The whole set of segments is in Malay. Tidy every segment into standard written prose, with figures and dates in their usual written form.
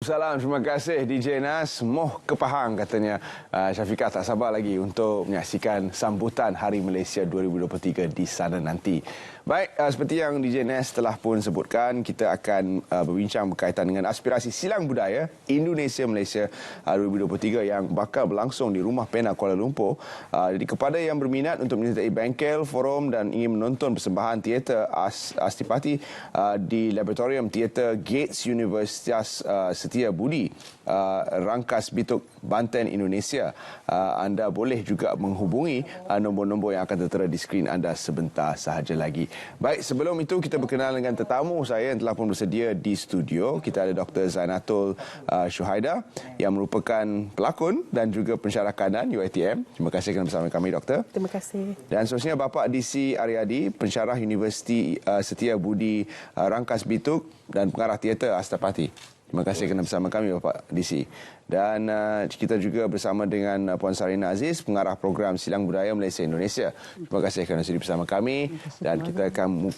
Salam, terima kasih DJ Nas. Moh ke Pahang katanya. Syafiqah tak sabar lagi untuk menyaksikan sambutan Hari Malaysia 2023 di sana nanti. Baik, seperti yang DJ Nas telah pun sebutkan, kita akan berbincang berkaitan dengan aspirasi silang budaya Indonesia-Malaysia 2023 yang bakal berlangsung di Rumah Pena Kuala Lumpur. Jadi kepada yang berminat untuk menyertai bengkel, forum dan ingin menonton persembahan teater Astipati di Laboratorium Teater Gates Universitas Setia Budi, Rangkas Bitok, Banten, Indonesia. Anda boleh juga menghubungi nombor-nombor yang akan tertera di skrin anda sebentar sahaja lagi. Baik, sebelum itu kita berkenal dengan tetamu saya yang telah pun bersedia di studio. Kita ada Dr. Zainatul Syuhaida yang merupakan pelakon dan juga pensyarah kanan UiTM. Terima kasih kerana bersama kami, Doktor. Terima kasih. Dan seterusnya Bapak DC Aryadi, pensyarah Universiti Setia Budi Rangkas Bitok dan pengarah teater Astapati. Terima kasih kerana bersama kami Bapak DC. Dan kita juga bersama dengan Puan Sarina Aziz, pengarah program Silang Budaya Malaysia Indonesia. Terima kasih kerana sudi bersama kami. Dan kita akan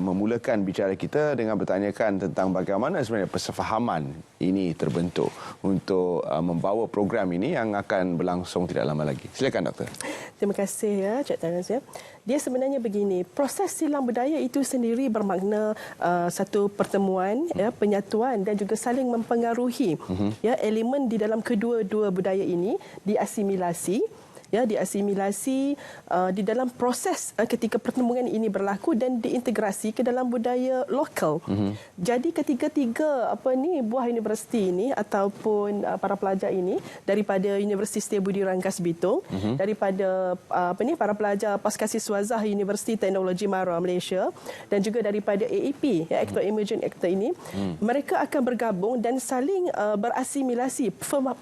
memulakan bicara kita dengan bertanyakan tentang bagaimana sebenarnya persefahaman ini terbentuk untuk membawa program ini yang akan berlangsung tidak lama lagi. Silakan Doktor. Terima kasih ya Cik Tanas ya. Dia sebenarnya begini, proses silang budaya itu sendiri bermakna satu pertemuan, ya, penyatuan dan juga saling mempengaruhi. Ya, elemen di dalam kedua-dua budaya ini diasimilasi. Ya, diasimilasi di dalam proses ketika pertemuan ini berlaku dan diintegrasi ke dalam budaya lokal. Jadi ketiga-tiga buah universiti ini ataupun para pelajar ini daripada Universiti Setia Budi Rangkas Bitung, daripada para pelajar Paskasiswazah Universiti Teknologi Mara Malaysia dan juga daripada AEP, ya, Actor Emerging Actor ini, mereka akan bergabung dan saling berasimilasi.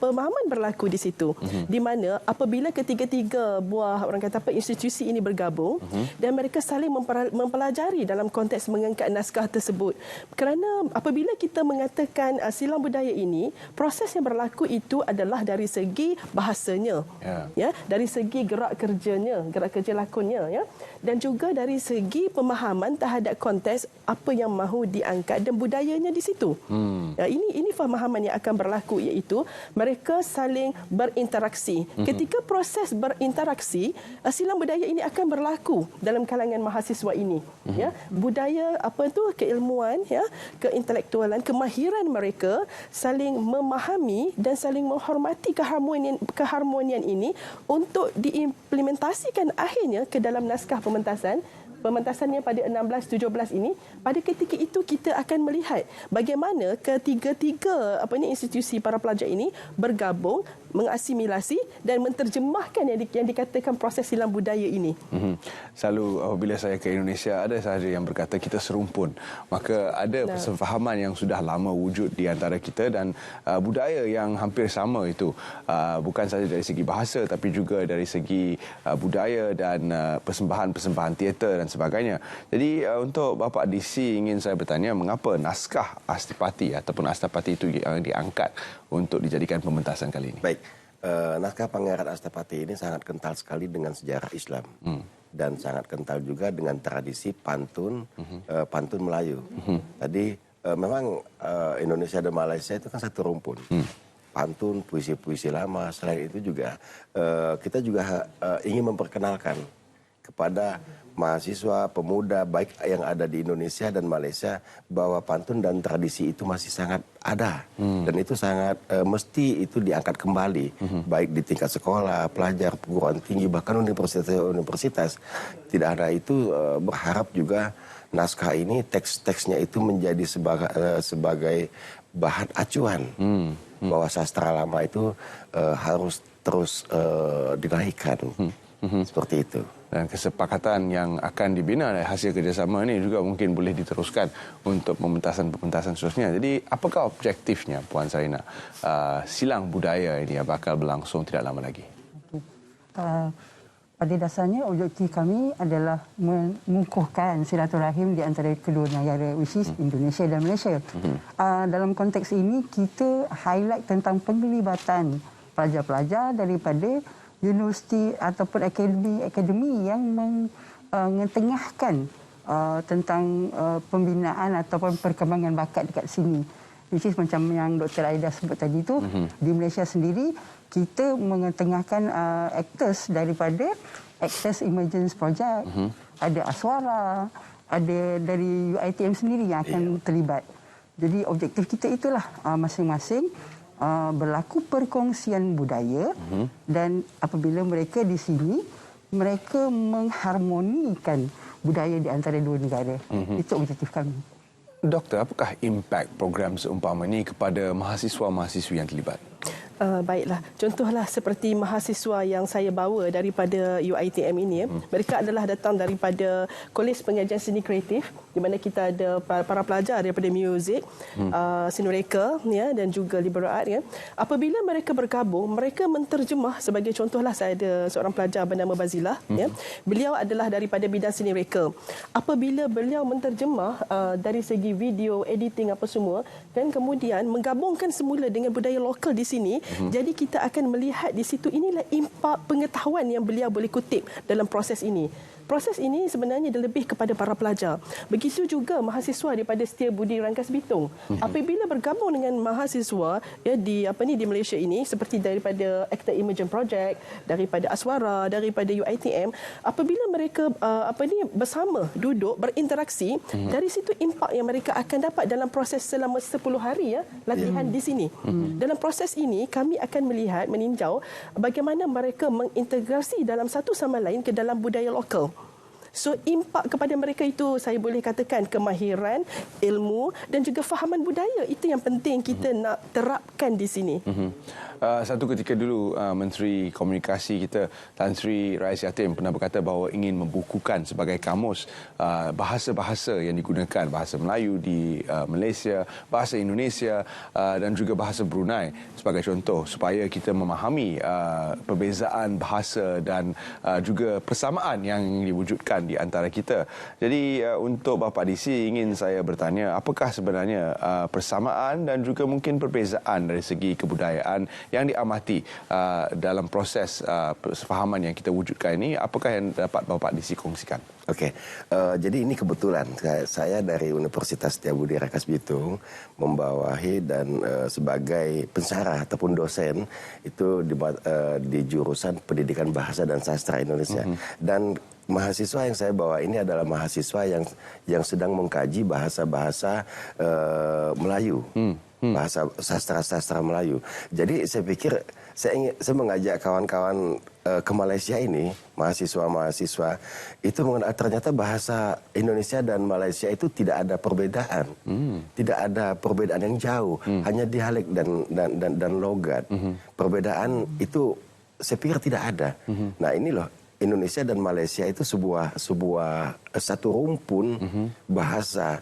Pemahaman berlaku di situ. Di mana apabila ketiga buah institusi ini bergabung dan mereka saling mempelajari dalam konteks mengangkat naskah tersebut. Kerana apabila kita mengatakan silang budaya ini, proses yang berlaku itu adalah dari segi bahasanya, ya, dari segi gerak kerja lakonnya, ya, dan juga dari segi pemahaman terhadap konteks apa yang mahu diangkat dan budayanya di situ. Ya, ini pemahaman yang akan berlaku, iaitu mereka saling berinteraksi. Ketika proses berinteraksi, silang budaya ini akan berlaku dalam kalangan mahasiswa ini. Ya, budaya keilmuan, ya, keintelektualan, kemahiran mereka saling memahami dan saling menghormati keharmonian ini untuk diimplementasikan akhirnya ke dalam naskah pementasannya pada 16-17 ini. Pada ketika itu kita akan melihat bagaimana ketiga-tiga institusi para pelajar ini bergabung, mengasimilasi dan menterjemahkan yang dikatakan proses silang budaya ini. Selalu apabila saya ke Indonesia, ada sahaja yang berkata kita serumpun. Maka ada persefahaman yang sudah lama wujud di antara kita dan budaya yang hampir sama itu. Bukan sahaja dari segi bahasa tapi juga dari segi budaya dan persembahan-persembahan teater dan sebagainya. Jadi untuk Bapak DC ingin saya bertanya, mengapa naskah Astipati ataupun Astapati itu yang diangkat untuk dijadikan pementasan kali ini? Baik, naskah Pangeran Astapati ini sangat kental sekali dengan sejarah Islam dan sangat kental juga dengan tradisi pantun Melayu. Tadi memang Indonesia dan Malaysia itu kan satu rumpun. Pantun, puisi-puisi lama. Selain itu juga kita juga ingin memperkenalkan kepada mahasiswa, pemuda, baik yang ada di Indonesia dan Malaysia, bahwa pantun dan tradisi itu masih sangat ada. Dan itu sangat mesti itu diangkat kembali. Baik di tingkat sekolah, pelajar, perguruan tinggi, bahkan universitas. Tidak ada itu berharap juga naskah ini, teks-teksnya itu menjadi sebagai bahan acuan. Bahwa sastra lama itu harus terus dinaikkan. Seperti itu. Dan kesepakatan yang akan dibina dari hasil kerjasama ini juga mungkin boleh diteruskan untuk pementasan-pementasan seterusnya. Jadi apakah objektifnya Puan Sarina? Silang budaya ini bakal berlangsung tidak lama lagi. Pada dasarnya objektif kami adalah mengukuhkan silaturahim di antara kedua negara, which is Indonesia dan Malaysia. Dalam konteks ini kita highlight tentang penglibatan pelajar-pelajar daripada universiti ataupun akademi yang mengetengahkan tentang pembinaan ataupun perkembangan bakat dekat sini. which is macam yang Dr. Aida sebut tadi tu. Di Malaysia sendiri, kita mengetengahkan actors daripada Actors Emergence Project. Ada Aswara, ada dari UiTM sendiri yang akan terlibat. Jadi objektif kita itulah masing-masing berlaku perkongsian budaya dan apabila mereka di sini, mereka mengharmonikan budaya di antara dua negara. Itu objektif kami. Doktor, apakah impak program seumpama ini kepada mahasiswa-mahasiswi yang terlibat? Baiklah, contohlah seperti mahasiswa yang saya bawa daripada UiTM ini, mereka adalah datang daripada Kolej Pengajian Seni Kreatif, di mana kita ada para pelajar daripada muzik, seni reka dan juga liberal art. Apabila mereka bergabung, mereka menterjemah, sebagai contohlah saya ada seorang pelajar bernama Bazilah, beliau adalah daripada bidang seni reka. Apabila beliau menterjemah dari segi video, editing apa semua, dan kemudian menggabungkan semula dengan budaya lokal di sini, jadi kita akan melihat di situ inilah impak pengetahuan yang beliau boleh kutip dalam proses ini. Proses ini sebenarnya lebih kepada para pelajar. Begitu juga mahasiswa daripada Setia Budi Rangkas Bitung. Apabila bergabung dengan mahasiswa di Malaysia ini, seperti daripada Actor Emergent Project, daripada Aswara, daripada UiTM, apabila mereka bersama duduk berinteraksi, dari situ impak yang mereka akan dapat dalam proses selama 10 hari latihan di sini. Dalam proses ini kami akan melihat, meninjau bagaimana mereka mengintegrasi dalam satu sama lain ke dalam budaya lokal. So, impak kepada mereka itu saya boleh katakan kemahiran, ilmu dan juga fahaman budaya. Itu yang penting kita nak terapkan di sini. Satu ketika dulu Menteri Komunikasi kita Tan Sri Rais Yatim pernah berkata bahawa ingin membukukan sebagai kamus bahasa-bahasa yang digunakan, bahasa Melayu di Malaysia, bahasa Indonesia dan juga bahasa Brunei sebagai contoh, supaya kita memahami perbezaan bahasa dan juga persamaan yang diwujudkan di antara kita. Jadi untuk Bapa DC ingin saya bertanya, apakah sebenarnya persamaan dan juga mungkin perbezaan dari segi kebudayaan yang diamati dalam proses sefahaman yang kita wujudkan ini, apakah yang dapat Bapa DC kongsikan? Okey, jadi ini kebetulan saya dari Universitas Setia Budi Rangkas Bitung membawahi dan sebagai pensyarah ataupun dosen itu di jurusan Pendidikan Bahasa dan Sastra Indonesia. Dan mahasiswa yang saya bawa ini adalah mahasiswa yang sedang mengkaji bahasa-bahasa Melayu, bahasa sastra-sastra Melayu. Jadi saya pikir saya mengajak kawan-kawan ke Malaysia ini, mahasiswa-mahasiswa itu mengenal ternyata bahasa Indonesia dan Malaysia itu tidak ada perbedaan, tidak ada perbedaan yang jauh, hanya dialek dan logat. Perbedaan itu saya pikir tidak ada. Nah ini loh, Indonesia dan Malaysia itu satu rumpun bahasa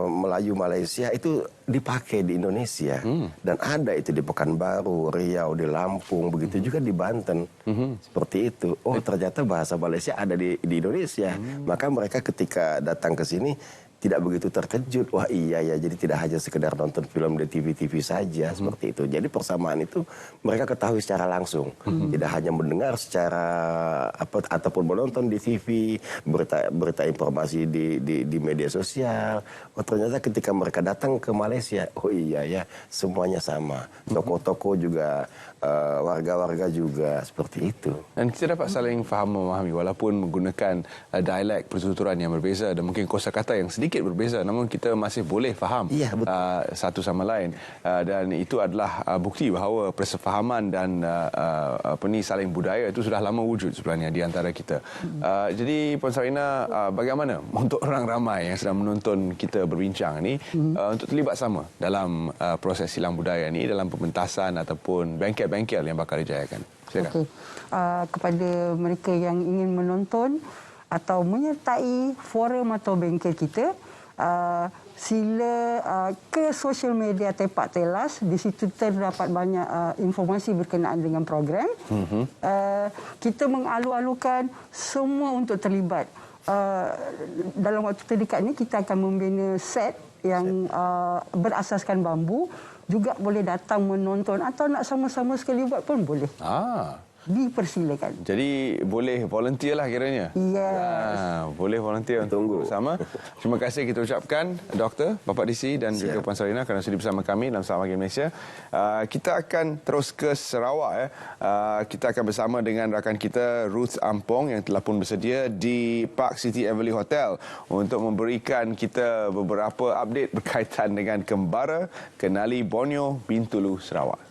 Melayu Malaysia itu dipakai di Indonesia dan ada itu di Pekanbaru, Riau, di Lampung, begitu juga di Banten. Seperti itu. Oh, ternyata bahasa Malaysia ada di Indonesia. Maka mereka ketika datang ke sini tidak begitu terkejut. Wah iya ya, jadi tidak hanya sekedar nonton film di TV-TV saja, seperti itu. Jadi persamaan itu mereka ketahui secara langsung. Tidak hanya mendengar secara ataupun menonton di TV, berita informasi di media sosial. Oh ternyata ketika mereka datang ke Malaysia, oh iya ya, semuanya sama. Toko-toko juga, warga-warga juga, seperti itu. Dan kita dapat saling faham memahami walaupun menggunakan dialek pertuturan yang berbeza dan mungkin kosakata yang sedikit berbeza, namun kita masih boleh faham satu sama lain, dan itu adalah bukti bahawa persefahaman dan saling budaya itu sudah lama wujud sebenarnya di antara kita. Jadi Puan Sarina, bagaimana untuk orang ramai yang sedang menonton kita berbincang ini untuk terlibat sama dalam proses silang budaya ini dalam pementasan ataupun bengkel-bengkel yang bakal dijayakan? Silakan. Kepada mereka yang ingin menonton atau menyertai forum atau bengkel kita, sila ke social media Tepak Telas. Di situ terdapat banyak informasi berkenaan dengan program. Kita mengalu-alukan semua untuk terlibat. Dalam waktu terdekat ini kita akan membina set yang berasaskan bambu. Juga boleh datang menonton atau nak sama-sama sekali buat pun boleh. dipersilakan. Jadi boleh volunteer lah kiranya. Yes. Boleh volunteer untuk bersama. Terima kasih kita ucapkan Doktor, Bapak DC dan juga Puan Sarina kerana sudi bersama kami dalam Selamat Pagi Malaysia. Kita akan terus ke Sarawak. Kita akan bersama dengan rakan kita Ruth Ampong yang telah pun bersedia di Park City Everly Hotel untuk memberikan kita beberapa update berkaitan dengan Kembara Kenali Borneo Bintulu Sarawak.